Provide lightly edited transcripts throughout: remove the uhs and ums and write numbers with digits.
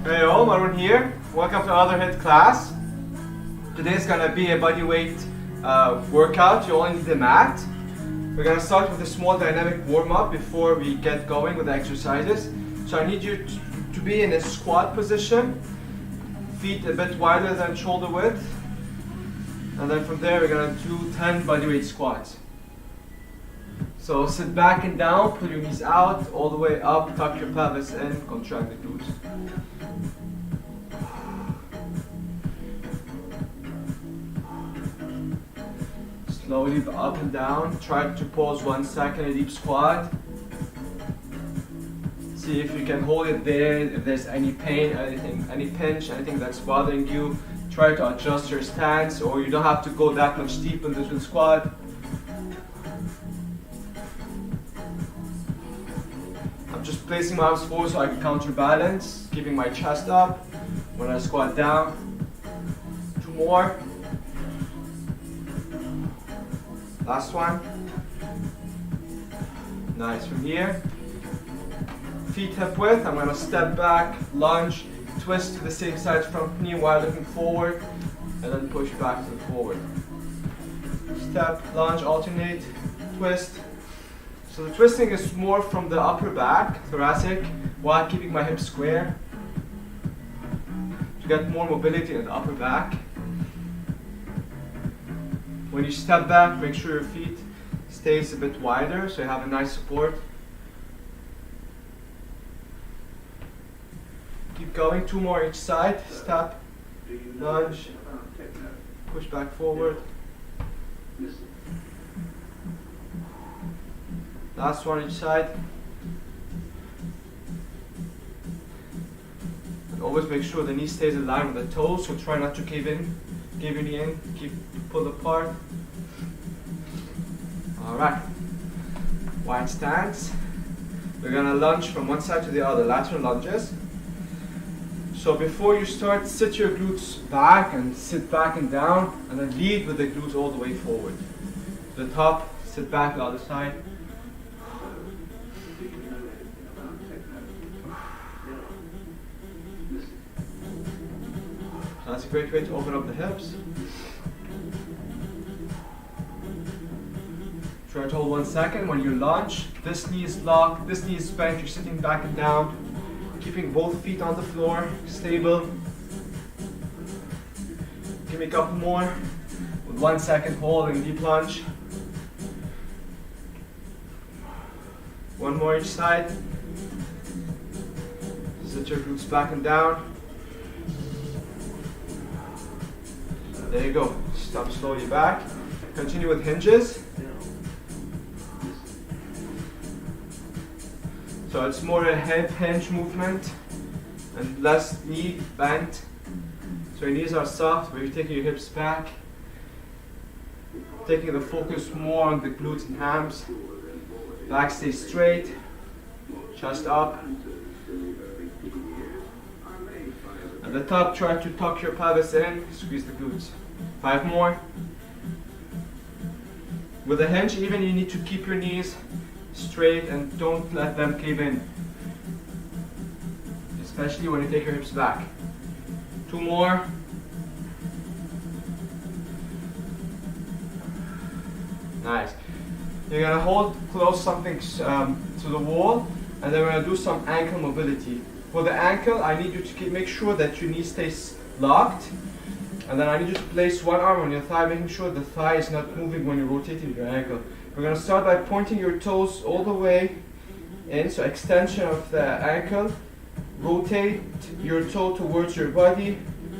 Hey all, Maroun here. Welcome to another HIIT class. Today is gonna be a body weight workout. You only need the mat. We're gonna start with a small dynamic warm-up before we get going with the exercises. So I need you to be in a squat position, feet a bit wider than shoulder width, and then from there we're gonna do 10 body weight squats. So sit back and down, pull your knees out, all the way up, tuck your pelvis in, contract the glutes. Slowly up and down, try to pause 1 second, a deep squat. See if you can hold it there, if there's any pain, any pinch, anything that's bothering you. Try to adjust your stance, or you don't have to go that much deep into the squat. I'm just placing my arms forward so I can counterbalance, keeping my chest up when I squat down. 2 more. Last one. Nice. From here, feet hip width. I'm going to step back, lunge, twist to the same side front knee while looking forward, and then push back to the forward. Step, lunge, alternate, twist. So the twisting is more from the upper back, thoracic, while keeping my hips square to get more mobility in the upper back. When you step back, make sure your feet stays a bit wider so you have a nice support. Keep going, 2 more each side. Step, lunge, push back forward. Last one each side. And always make sure the knee stays in line with the toes, so try not to cave your knee in, keep pull apart. Alright. Wide stance. We're gonna lunge from one side to the other, lateral lunges. So before you start, sit your glutes back and sit back and down, and then lead with the glutes all the way forward. To the top, sit back the other side. That's a great way to open up the hips. Try to hold 1 second. When you lunge, this knee is locked, this knee is bent, you're sitting back and down, keeping both feet on the floor, stable. Give me a couple more with 1 second hold and deep lunge. 1 more each side. Sit your glutes back and down. There you go. Stop slowly back. Continue with hinges. So it's more a hip hinge movement and less knee bent. So your knees are soft, but you're taking your hips back. Taking the focus more on the glutes and hams. Back stays straight. Chest up. At the top, try to tuck your pelvis in, squeeze the glutes. 5 more. With a hinge, even you need to keep your knees straight and don't let them cave in, especially when you take your hips back. 2 more. Nice. You're gonna hold close something to the wall, and then we're gonna do some ankle mobility. For the ankle, I need you to make sure that your knee stays locked, and then I need you to place 1 arm on your thigh, making sure the thigh is not moving when you're rotating your ankle. We're going to start by pointing your toes all the way in, so extension of the ankle. Rotate your toe towards your body,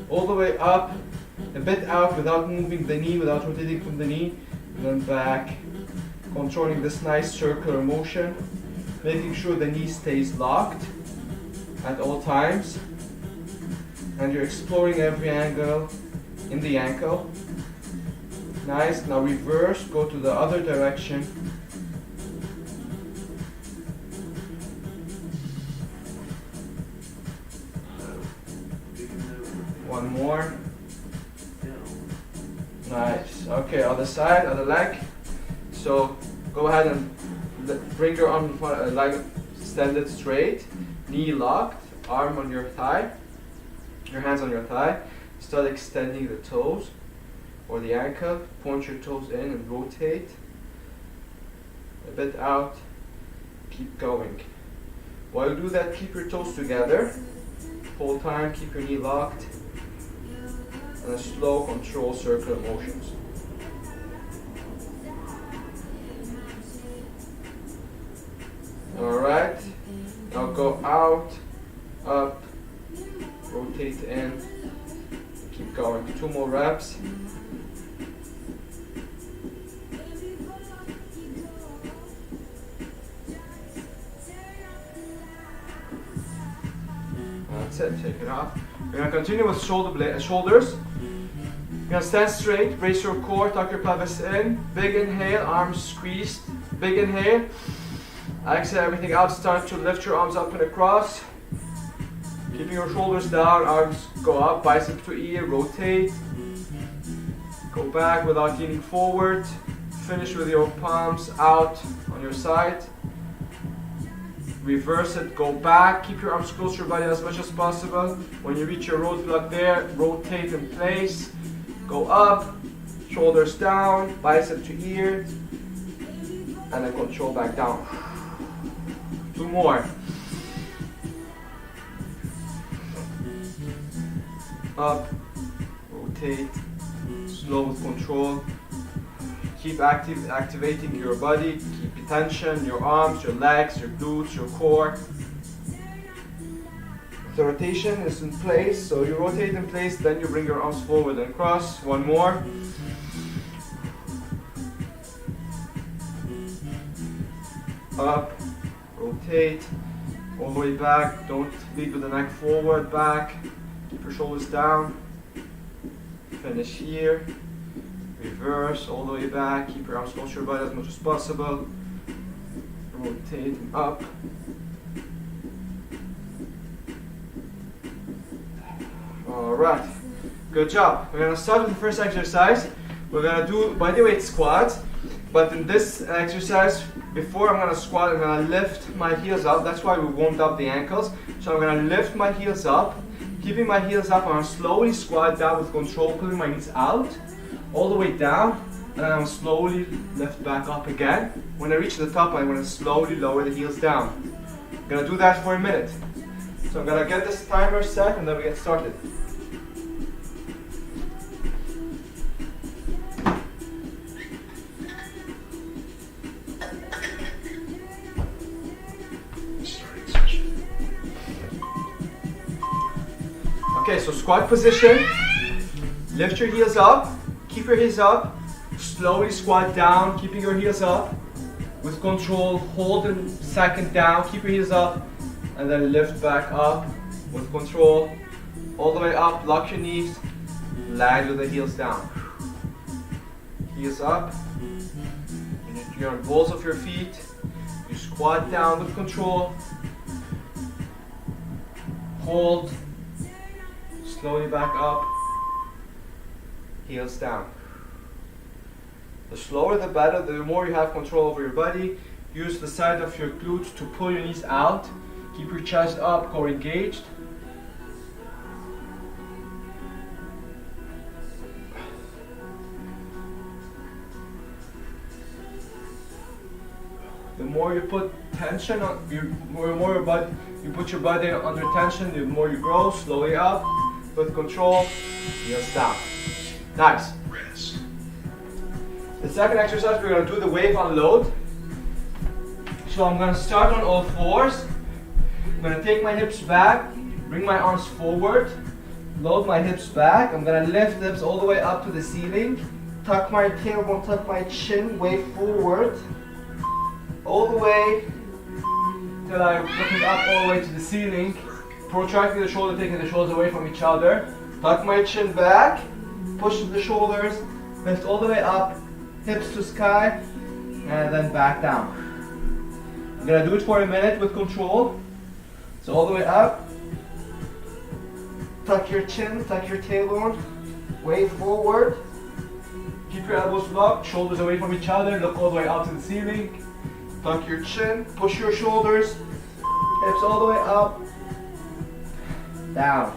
all the way up, a bit out without moving the knee, without rotating from the knee, and then back, controlling this nice circular motion, making sure the knee stays locked at all times, and you're exploring every angle in the ankle. Nice. Now reverse, go to the other direction. One more. Nice. Okay, other side, other leg. So go ahead and bring your arm in front, leg extended straight, knee locked, arm on your thigh. your hands on your thigh. Start extending the toes or the ankle. Point your toes in and rotate. A bit out. Keep going. While you do that, keep your toes together. Whole time, keep your knee locked. And a slow, controlled circular motions. Alright. Now go out, up, rotate in. Keep going. 2 more reps. That's it. Take it off. We're going to continue with shoulders. You're going to stand straight, brace your core, tuck your pelvis in. Big inhale, arms squeezed. Big inhale. Exhale everything out. Start to lift your arms up and across. Keeping your shoulders down, arms go up, bicep to ear, rotate. Go back without leaning forward. Finish with your palms out on your side. Reverse it, go back, keep your arms close to your body as much as possible. When you reach your roadblock there, rotate in place. Go up, shoulders down, bicep to ear, and then control back down. 2 more. Up, rotate, slow with control. Keep activating your body, keep your tension, your arms, your legs, your glutes, your core. The rotation is in place, so you rotate in place, then you bring your arms forward and cross. 1 more. Up, rotate, all the way back, don't lead with the neck forward, back. Keep your shoulders down. Finish here. Reverse all the way back. Keep your arms close to your body as much as possible. Rotate up. Alright. Good job. We're going to start with the first exercise. We're going to do bodyweight squats. But in this exercise, before I'm going to squat, I'm going to lift my heels up. That's why we warmed up the ankles. So I'm going to lift my heels up. Keeping my heels up, I'm going to slowly squat down with control, pulling my knees out, all the way down, and then I'm going to slowly lift back up again. When I reach the top, I'm going to slowly lower the heels down. I'm going to do that for a minute. So I'm going to get this timer set, and then we get started. Okay, so squat position, lift your heels up, keep your heels up, slowly squat down, keeping your heels up, with control, hold a second down, keep your heels up, and then lift back up, with control, all the way up, lock your knees, land with the heels down. Heels up, you're on balls of your feet, you squat down with control, hold, slowly back up, heels down. The slower the better, the more you have control over your body. Use the side of your glutes to pull your knees out. Keep your chest up, core engaged. The more you put tension on, you put your body under tension, the more you grow. Slowly up. With control, heels down. Nice. The second exercise, we're going to do the wave unload. So I'm going to start on all fours. I'm going to take my hips back, bring my arms forward, load my hips back. I'm going to lift hips all the way up to the ceiling. Tuck my tailbone, tuck my chin, wave forward. All the way till I'm looking up all the way to the ceiling. Protracting the shoulder, taking the shoulders away from each other. Tuck my chin back, push the shoulders, lift all the way up, hips to sky, and then back down. I'm gonna do it for a minute with control. So all the way up, tuck your chin, tuck your tailbone, wave forward, keep your elbows locked, shoulders away from each other, look all the way up to the ceiling, tuck your chin, push your shoulders, hips all the way up, down.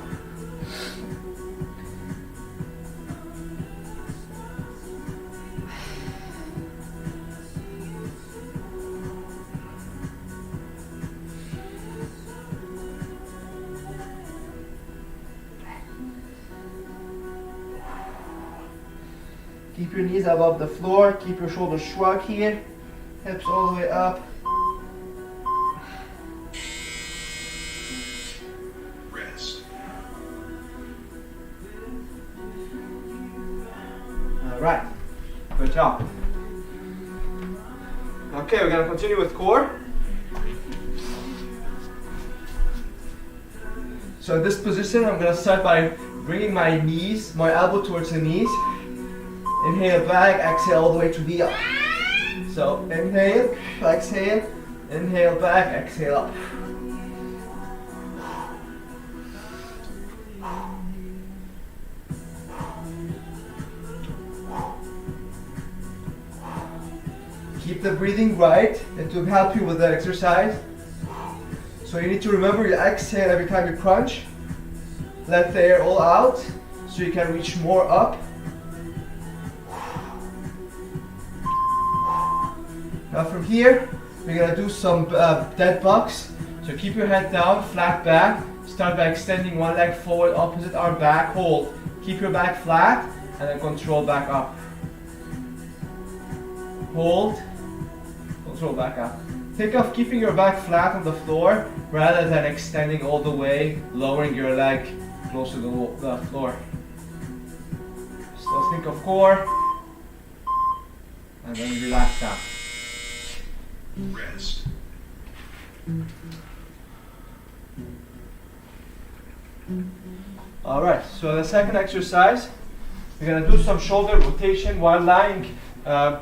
Keep your knees above the floor. Keep your shoulders shrug here. Hips all the way up. Rest. All right. Good job. Okay, we're gonna continue with core. So in this position, I'm gonna start by bringing my knees, my elbow towards the knees. Inhale back, exhale all the way to the up. So inhale, exhale, inhale back, exhale up. Keep the breathing right, and to help you with that exercise. So you need to remember you exhale every time you crunch. Let the air all out so you can reach more up. Now from here, we're gonna do some dead bugs. So keep your head down, flat back. Start by extending one leg forward, opposite arm back, hold. Keep your back flat, and then control back up. Hold, control back up. Think of keeping your back flat on the floor rather than extending all the way, lowering your leg close to the floor. So think of core, and then relax down. Rest. Alright, so the second exercise, we're going to do some shoulder rotation while lying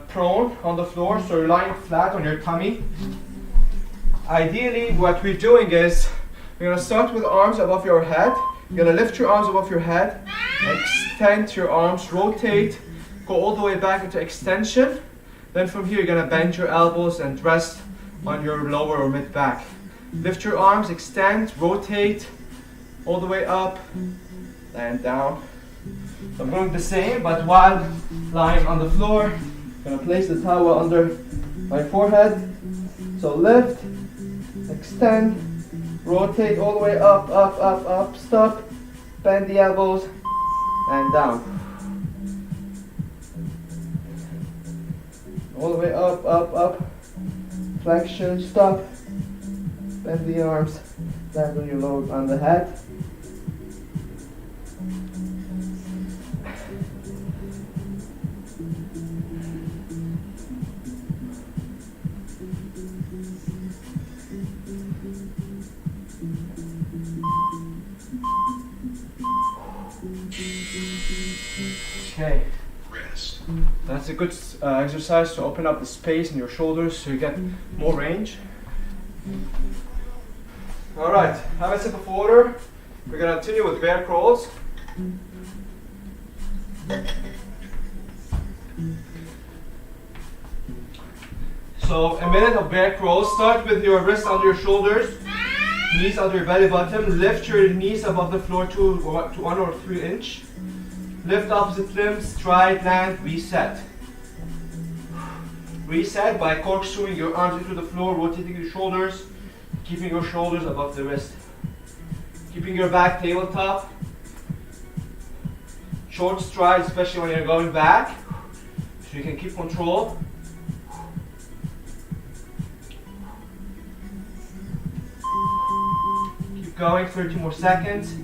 prone on the floor. So you're lying flat on your tummy. Ideally, what we're doing is we're going to start with arms above your head. You're going to lift your arms above your head, extend your arms, rotate, go all the way back into extension. Then from here, you're going to bend your elbows and rest on your lower or mid back. Lift your arms, extend, rotate, all the way up and down. So I'm going the same, but while lying on the floor, I'm going to place the towel under my forehead. So lift, extend, rotate all the way up, up, up, up, stop, bend the elbows, and down. All the way up, up, up, flexion, stop, bend the arms, land on your lower, on the head. Okay. Rest. That's a good exercise to open up the space in your shoulders so you get more range. Alright, have a sip of water. We're going to continue with bear crawls. So a minute of bear crawls. Start with your wrists under your shoulders, knees under your belly button. Lift your knees above the floor to 1 or 3 inches. Lift opposite limbs, stride, land, reset. Reset by corkscrewing your arms into the floor, rotating your shoulders, keeping your shoulders above the wrist. Keeping your back tabletop. Short stride, especially when you're going back, so you can keep control. Keep going, 30 more seconds.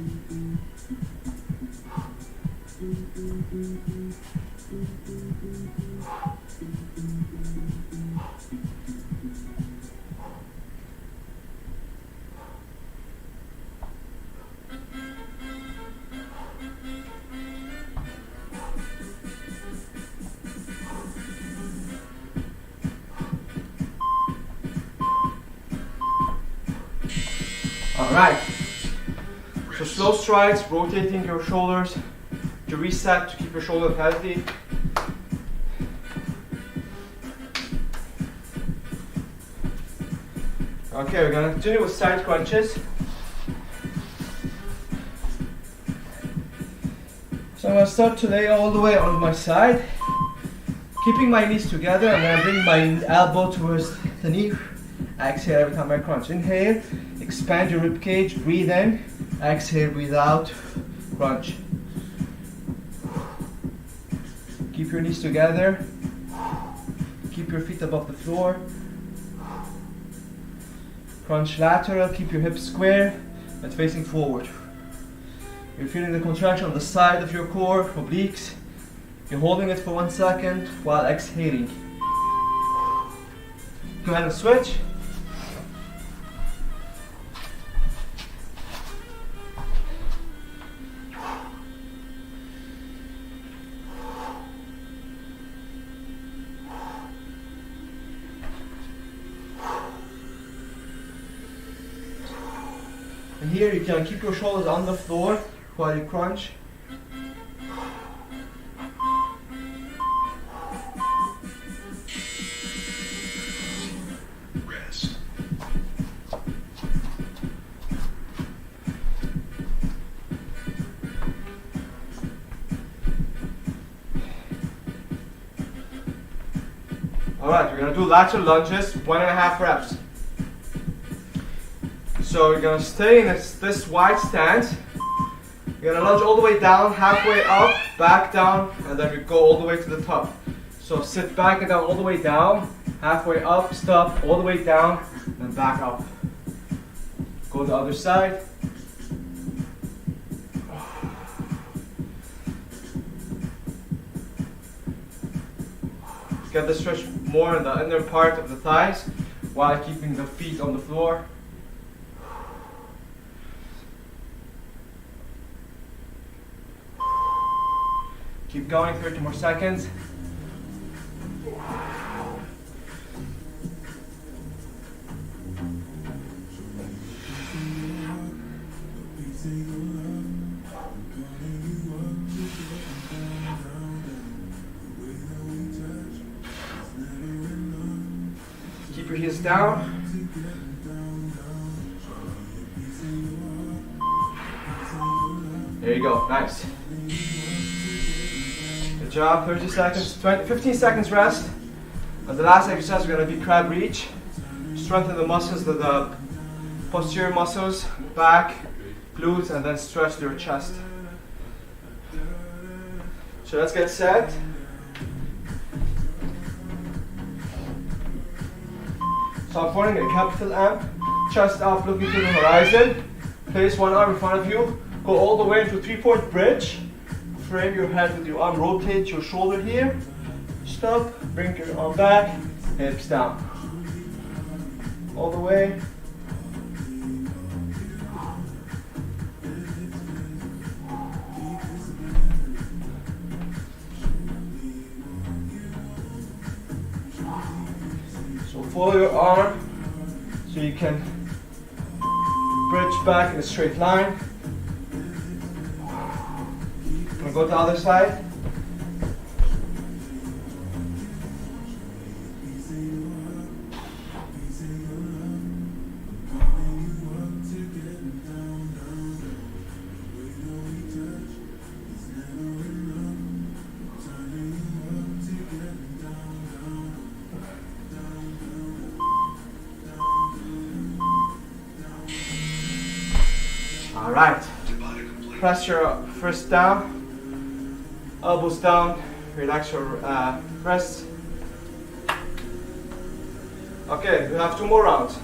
Alright, so slow strides, rotating your shoulders to reset, to keep your shoulders healthy. Okay, we're going to continue with side crunches. So I'm going to start to lay all the way on my side. Keeping my knees together, I'm going to bring my elbow towards the knee. Exhale every time I crunch. Inhale, expand your rib cage, breathe in. Exhale, breathe out, crunch. Keep your knees together. Keep your feet above the floor. Crunch lateral, keep your hips square and facing forward. You're feeling the contraction on the side of your core, obliques. You're holding it for 1 second while exhaling. Go ahead and switch. And here you can keep your shoulders on the floor while you crunch. Rest. Alright, we're going to do lateral lunges, 1.5 reps. So you're going to stay in this wide stance. You're going to lunge all the way down, halfway up, back down, and then we go all the way to the top. So sit back and down, all the way down, halfway up, stop, all the way down, and back up. Go to the other side. Get the stretch more in the inner part of the thighs while keeping the feet on the floor. Keep going, 30 more seconds. Keep your heels down. There you go, nice. Good job, 30 seconds, 15 seconds rest. And the last exercise we're going to be crab reach. Strengthen the muscles, the posterior muscles, back, glutes, and then stretch your chest. So let's get set. So I'm forming a capital M, chest up, looking to the horizon. Place one arm in front of you, go all the way into 3-point bridge. Frame your head with your arm, rotate your shoulder here. Stop, bring your arm back, hips down. All the way. So follow your arm so you can bridge back in a straight line. We'll go to the other side. All right. Press your first down. Elbows down, relax your wrists. Okay, we have 2 more rounds.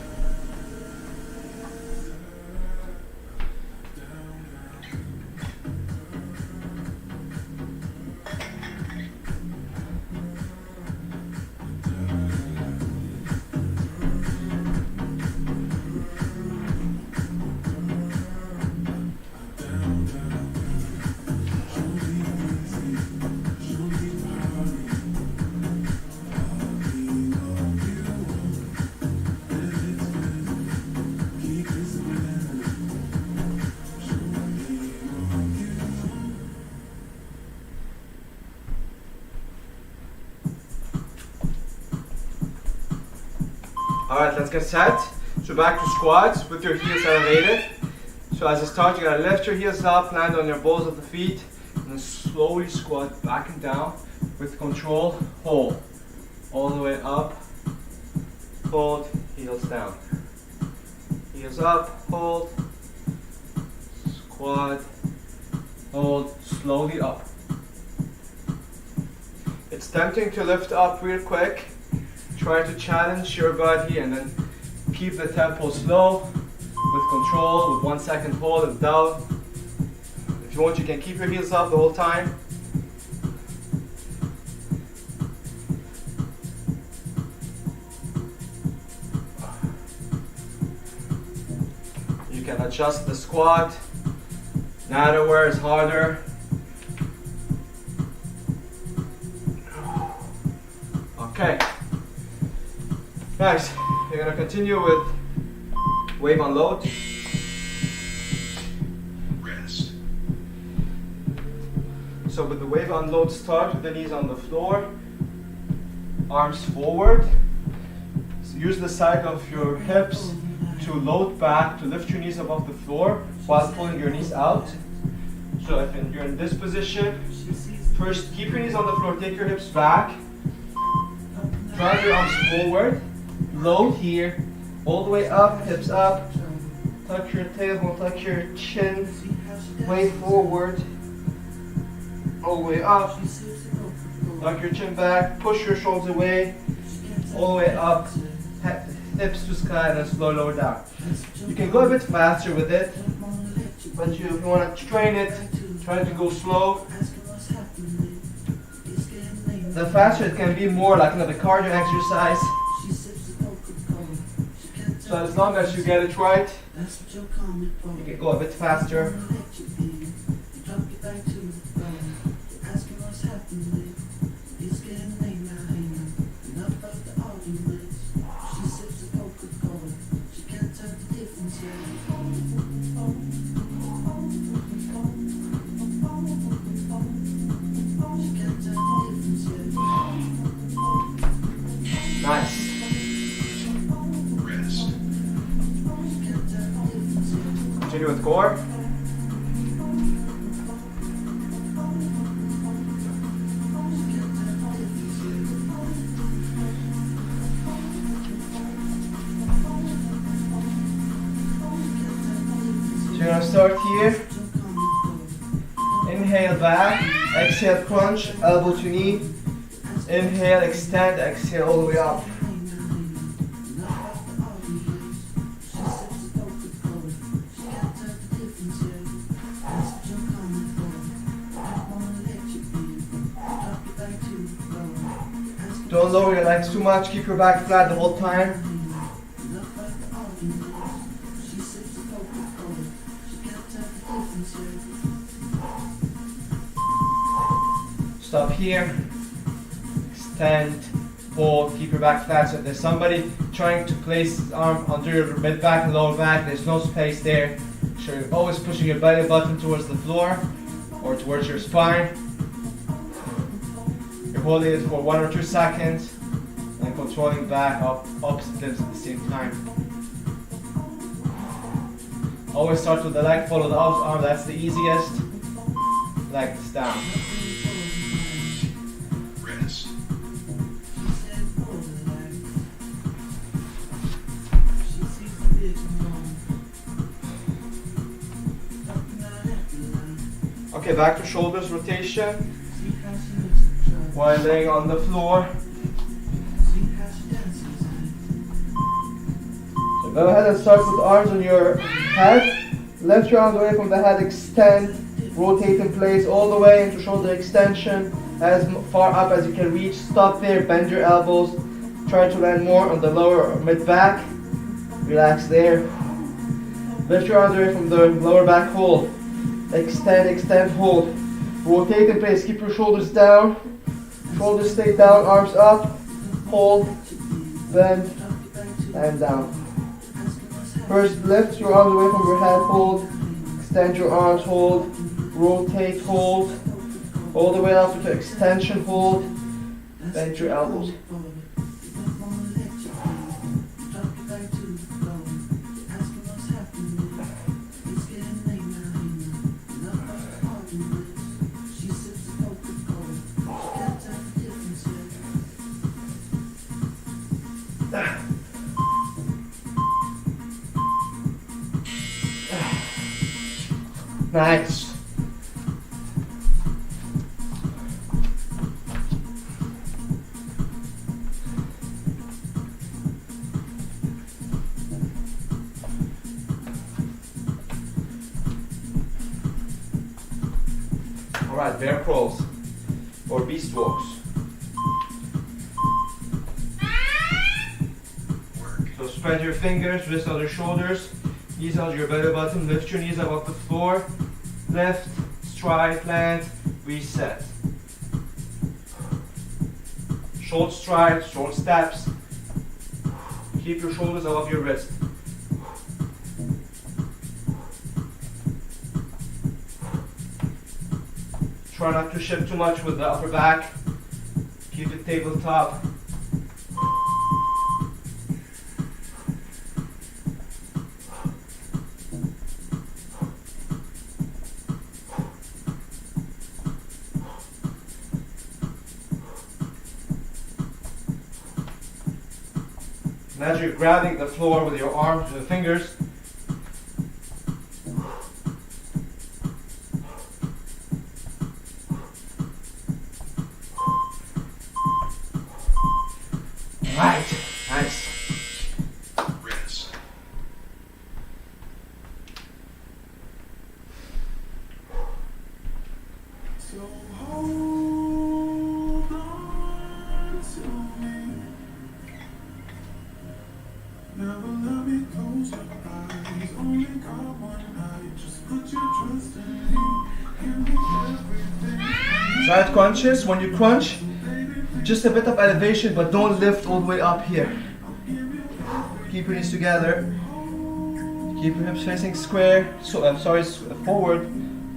Alright, let's get set. So back to squats with your heels elevated. So as I start, you're going to lift your heels up, land on your balls of the feet, and then slowly squat back and down with control. Hold. All the way up. Hold. Heels down. Heels up. Hold. Squat. Hold. Slowly up. It's tempting to lift up real quick. Try to challenge your body and then keep the tempo slow with control, with 1 second hold and down. If you want, you can keep your heels up the whole time. You can adjust the squat. Narrower is harder. Okay. Nice. You're gonna continue with wave unload. Rest. So with the wave unload, start with the knees on the floor, arms forward. So use the side of your hips to load back, to lift your knees above the floor while pulling your knees out. So if you're in this position, first keep your knees on the floor, take your hips back, drive your arms forward, load here, all the way up, hips up, tuck your tailbone, tuck your chin, way forward, all the way up, tuck your chin back, push your shoulders away, all the way up, hips to sky, and then slow lower down. You can go a bit faster with it, but if you want to train it, try to go slow. The faster it can be, more like the cardio exercise. So as long as you get it right, you can go a bit faster. Nice. Rest. Continue with core. So you're gonna start here. Inhale back, exhale crunch, elbow to knee. Inhale, extend, exhale all the way up. Don't lower your legs too much, keep your back flat the whole time. Stop here. Extend, hold, keep your back flat. So if there's somebody trying to place his arm under your mid back and lower back, there's no space there. So you're always pushing your belly button towards the floor or towards your spine. You're holding it for 1 or 2 seconds and controlling back up opposite limbs at the same time. Always start with the leg, follow the arm, that's the easiest. Legs down. Rest. Okay, back to shoulders rotation while laying on the floor. So go ahead and start with arms on your head. Lift your arms away from the head, extend, rotate in place all the way into shoulder extension as far up as you can reach. Stop there, bend your elbows. Try to land more on the lower or mid back. Relax there. Lift your arms away from the lower back, hold. Extend, extend, hold. Rotate in place, keep your shoulders down. Shoulders stay down, arms up. Hold, bend, and down. First, lift your arms away from your head, hold. Extend your arms, hold. Rotate, hold. All the way up to extension, hold. Bend your elbows. Nice. Alright, bear crawls or beast walks. So spread your fingers, wrists on your shoulders, knees on your belly button, lift your knees above the floor, lift, stride, plant, reset. Short strides, short steps. Keep your shoulders above your wrist. Try not to shift too much with the upper back. Keep it tabletop. And as you're grabbing the floor with your arms and fingers, right, nice. Rest. So hold on to me. Never let me close your eyes. Only got one night. Just put your trust in me. Give me everything. Side crunches. When you crunch, just a bit of elevation, but don't lift all the way up here. Keep your knees together. Keep your hips facing square. Forward.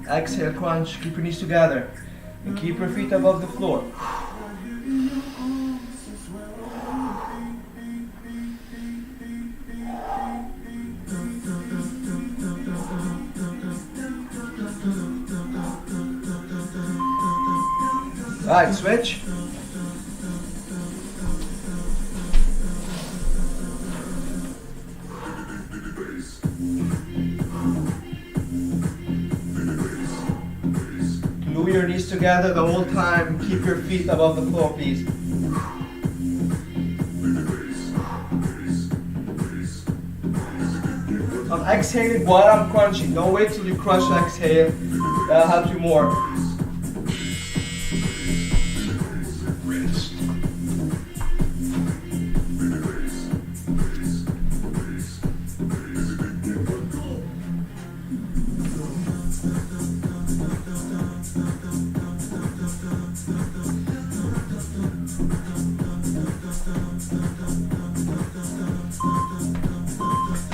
Exhale, crunch. Keep your knees together, and keep your feet above the floor. Right, switch. Glue your knees together the whole time. Keep your feet above the floor, please. I'm exhaling while I'm crunching. Don't wait till you crunch and exhale. That'll help you more. Rest.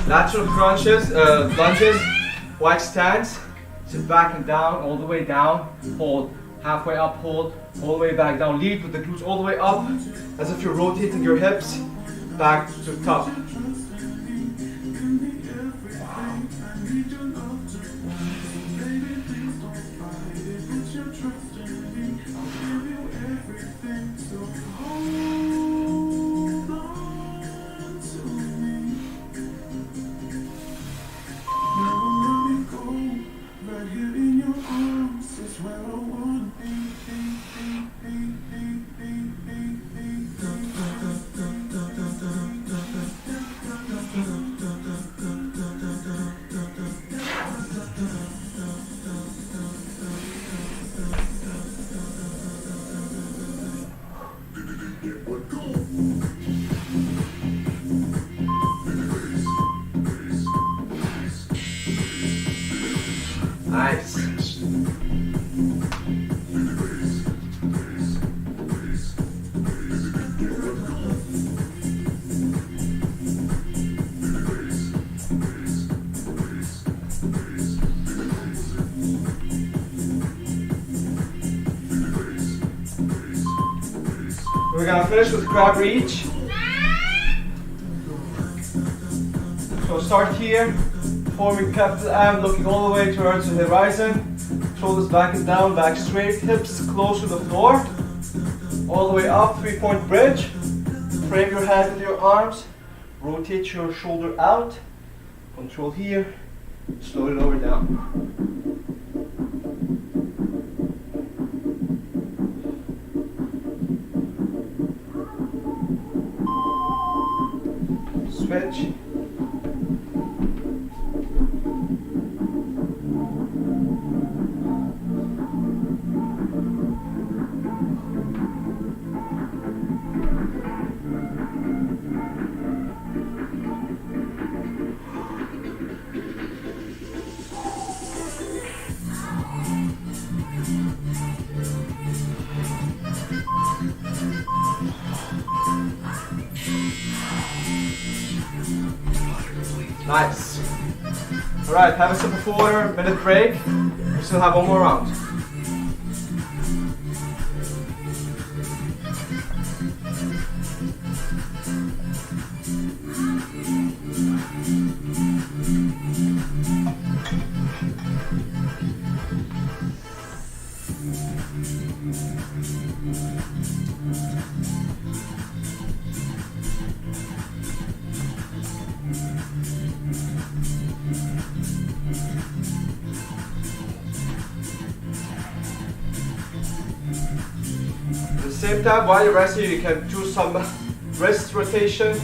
Lateral crunches, lunges, wide stance. Sit back and down, all the way down. Hold. Halfway up, hold. All the way back down. Lead with the glutes all the way up, as if you're rotating your hips back to top. Nice. Rest. We're gonna finish with crab reach. So start here, forming capital M, looking all the way towards the horizon. Shoulders back and down, back straight, hips close to the floor. All the way up, 3-point bridge. Frame your head with your arms. Rotate your shoulder out. Control here. Slowly lower down. Switch. Nice. Alright, have a sip of water, minute break. We still have one more round. At the same time, while you're resting, you can do some wrist rotation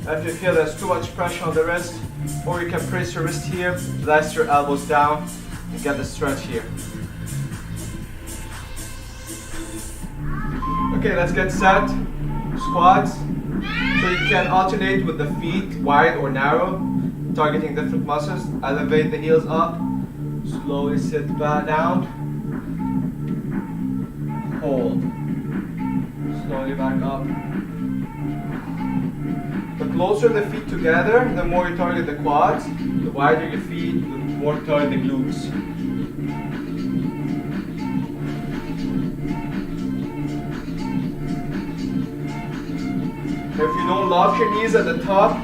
if you feel there's too much pressure on the wrist, or you can place your wrist here, rest your elbows down, and get the stretch here. Okay, let's get set. Squats. So you can alternate with the feet, wide or narrow, targeting different muscles. Elevate the heels up. Slowly sit back down. Hold. Slowly back up. The closer the feet together, the more you target the quads. The wider your feet, the more you target the glutes. If you don't lock your knees at the top,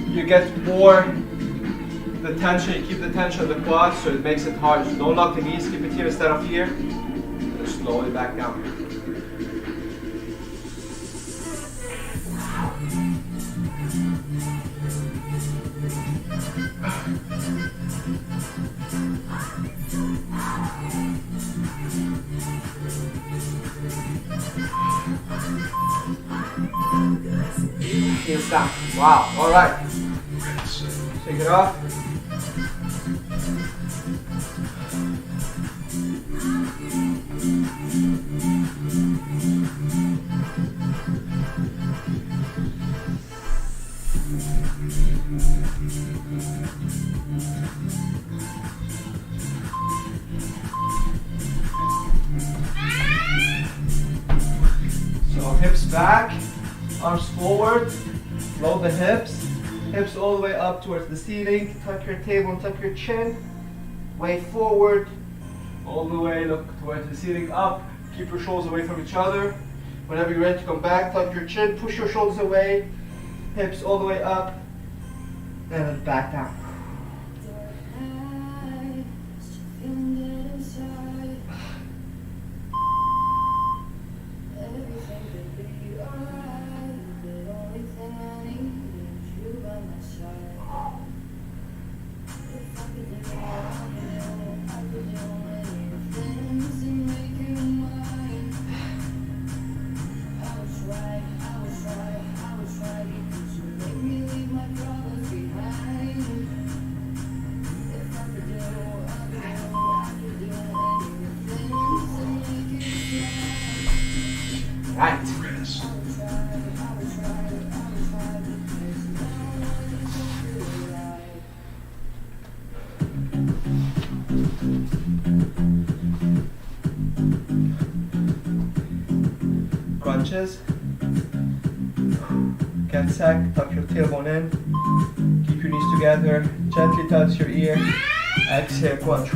you get more the tension, you keep the tension of the quads, so it makes it hard. So don't lock the knees, keep it here instead of here. And slowly back down. Heels down. Wow. All right. Shake it off. So hips back, arms forward, roll the hips, hips all the way up towards the ceiling, tuck your tail and tuck your chin, way forward, all the way, look towards the ceiling, up, keep your shoulders away from each other. Whenever you're ready to come back, tuck your chin, push your shoulders away, hips all the way up, and then back down. Right. Crunches. Get set, tuck your tailbone in. Keep your knees together. Gently touch your ear. Exhale, crunch.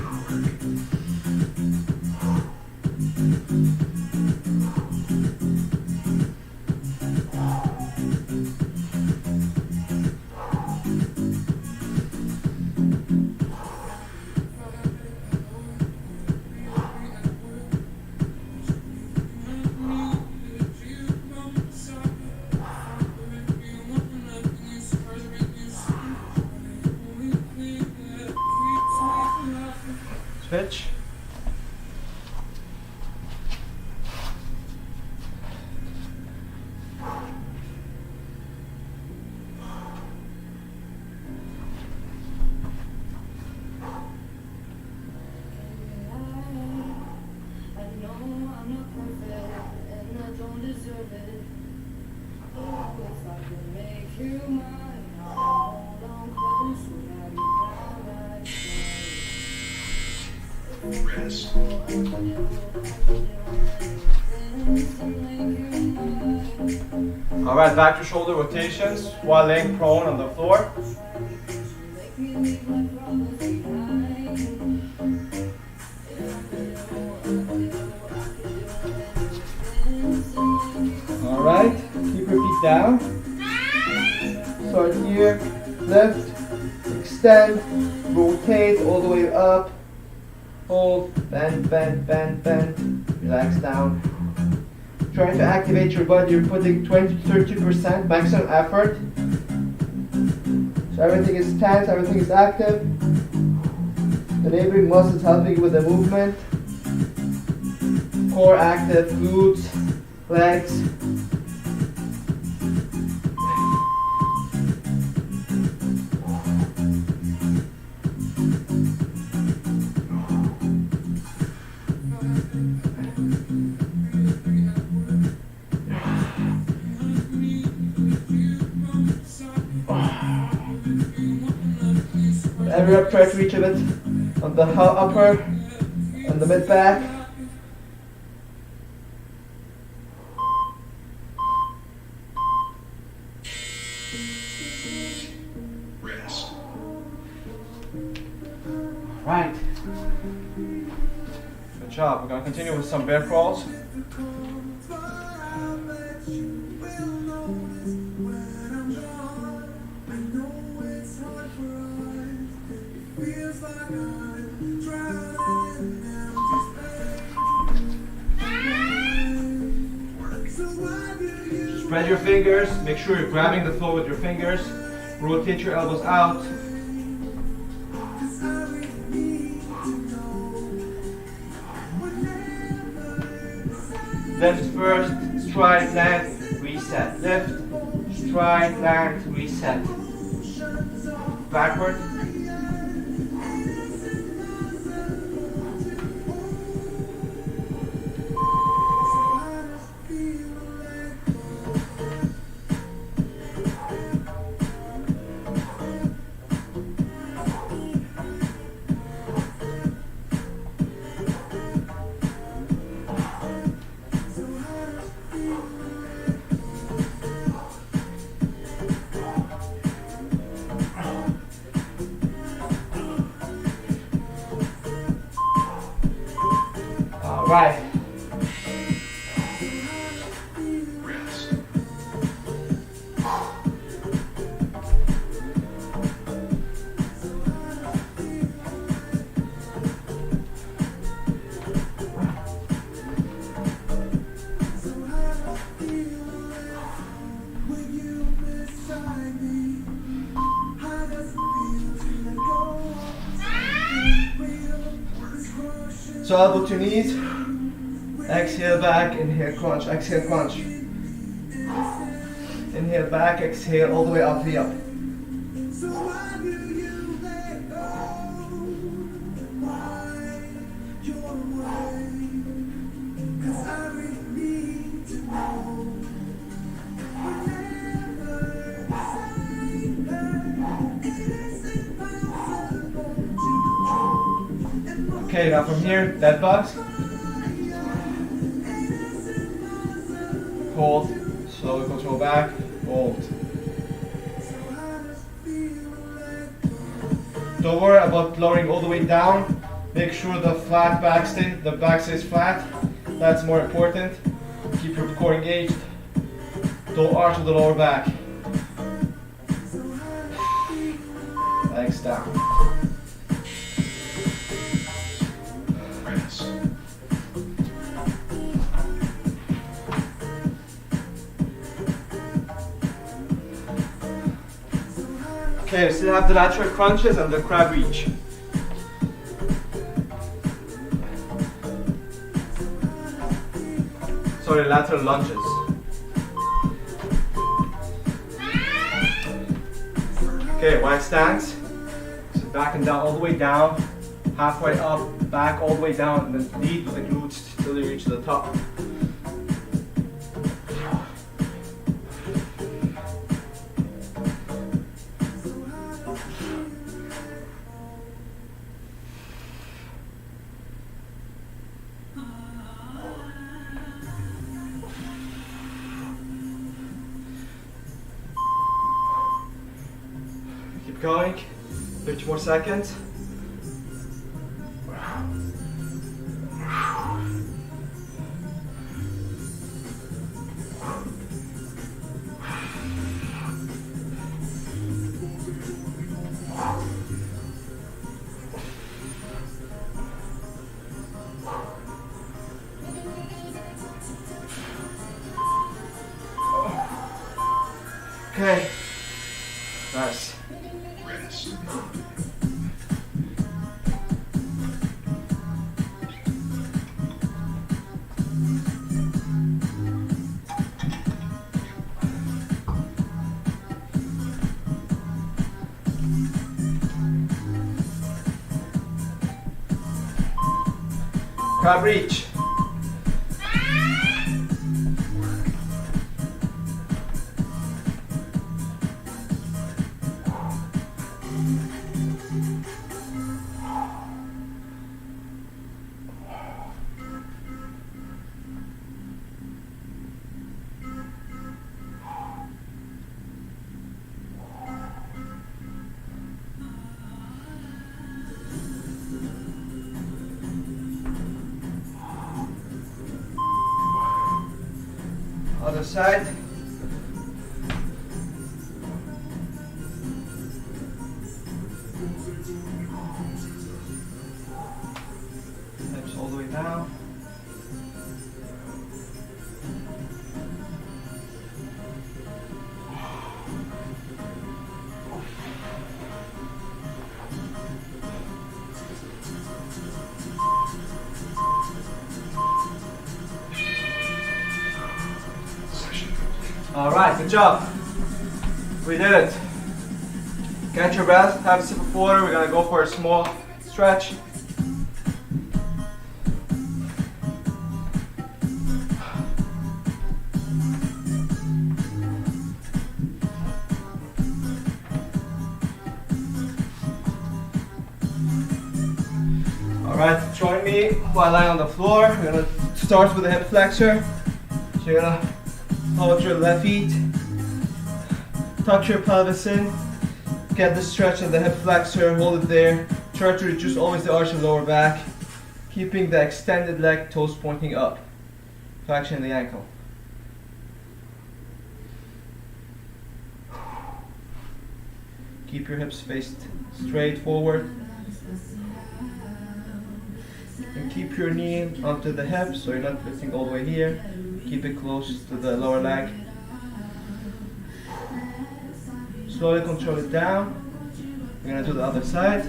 Switch. Rest. All right, back to shoulder rotations while laying prone on the floor. Alright, keep your feet down. Start here, lift, extend, rotate all the way up, hold, bend, bend, bend, bend, relax down. Trying to activate your body, you're putting 20 to 30% maximum effort. So everything is tense, everything is active. The neighboring muscles helping with the movement. Core active, glutes, legs. Every rep, try to reach a bit on the upper and the mid back. Rest. Right. Good job. We're going to continue with some bear crawls. Spread your fingers, make sure you're grabbing the floor with your fingers. Rotate your elbows out. Lift first, stride, land, reset. Lift, stride, land, reset. Backward. Right. Rest. So elbow to knees. Exhale back, inhale crunch, exhale crunch. Inhale back, exhale all the way up the up. Okay, now from here, dead bugs. Hold, slowly control back, hold. Don't worry about lowering all the way down. Make sure the back stays flat. That's more important. Keep your core engaged. Don't arch with the lower back. Legs down. Rest. Okay, we still have the lateral crunches and the crab reach. Sorry, lateral lunges. Okay, wide stance. So back and down, all the way down, halfway up, back all the way down, and then lead with the glutes till you reach the top. Keep going. 30 more seconds. Okay. Nice. Rest. Crab reach. Other side. Hips all the way down. Session complete. All right, good job. We did it. Catch your breath, have a sip of water. We're gonna go for a small stretch. All right, join me while lying on the floor. We're gonna start with the hip flexor. So you're gonna hold your left feet, tuck your pelvis in, get the stretch of the hip flexor, hold it there. Try to reduce always the arch of the lower back, keeping the extended leg, toes pointing up. Flexion in the ankle. Keep your hips faced straight forward. And keep your knee onto the hip so you're not lifting all the way here. Keep it close to the lower leg. Slowly control it down. We're gonna do the other side.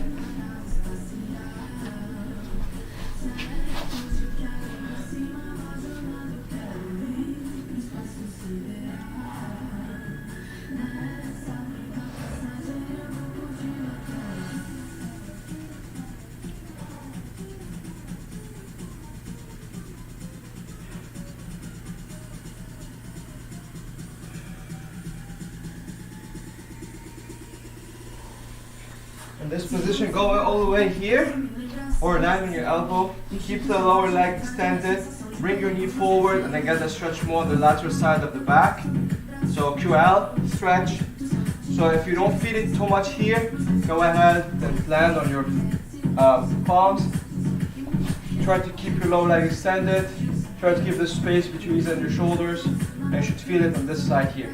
In this position, go all the way here, or land on your elbow. Keep the lower leg extended. Bring your knee forward, and then get the stretch more on the lateral side of the back. So QL stretch. So if you don't feel it too much here, go ahead and land on your palms. Try to keep your lower leg extended. Try to keep the space between your knees and your shoulders. And you should feel it on this side here.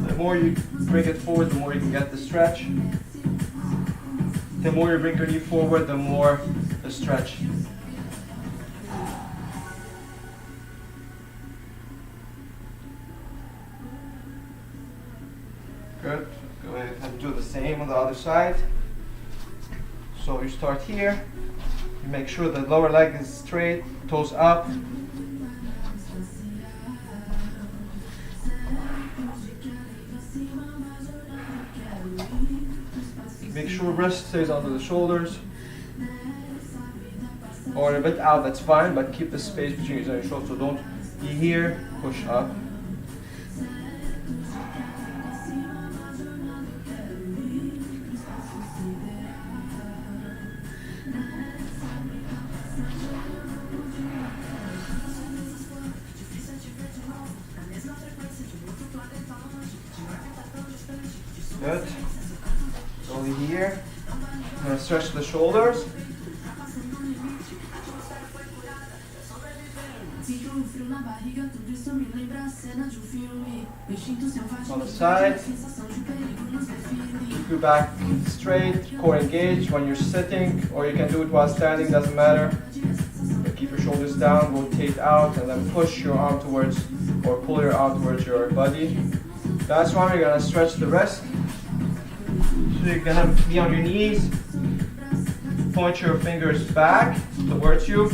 The more you bring it forward, the more you can get the stretch. The more you bring your knee forward, the more the stretch. Good. Go ahead and do the same on the other side. So you start here. You make sure the lower leg is straight, toes up. Make sure wrist stays under the shoulders. Or a bit out, that's fine, but keep the space between your shoulders. So don't be here, push up. Good. Slowly here. I'm gonna stretch the shoulders. Other side. Keep your back straight, core engaged when you're sitting, or you can do it while standing, doesn't matter. But keep your shoulders down, rotate out, and then push your arm towards, or pull your arm towards your body. Last one, you're gonna stretch the wrist. So you're gonna be on your knees, point your fingers back towards you,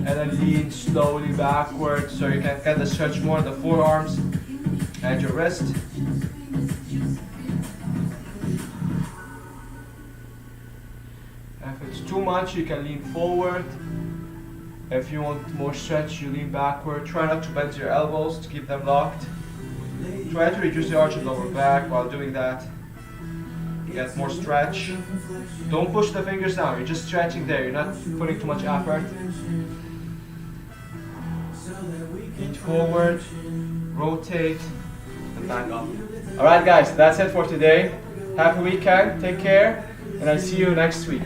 and then lean slowly backwards so you can get the stretch more in the forearms and your wrist. If it's too much, you can lean forward. If you want more stretch, you lean backward. Try not to bend your elbows to keep them locked. Try to reduce the arch of the lower back while doing that. Get more stretch. Don't push the fingers down, you're just stretching there, you're not putting too much effort. Lean forward, rotate, and back up. Alright guys, that's it for today. Happy weekend, take care, and I'll see you next week.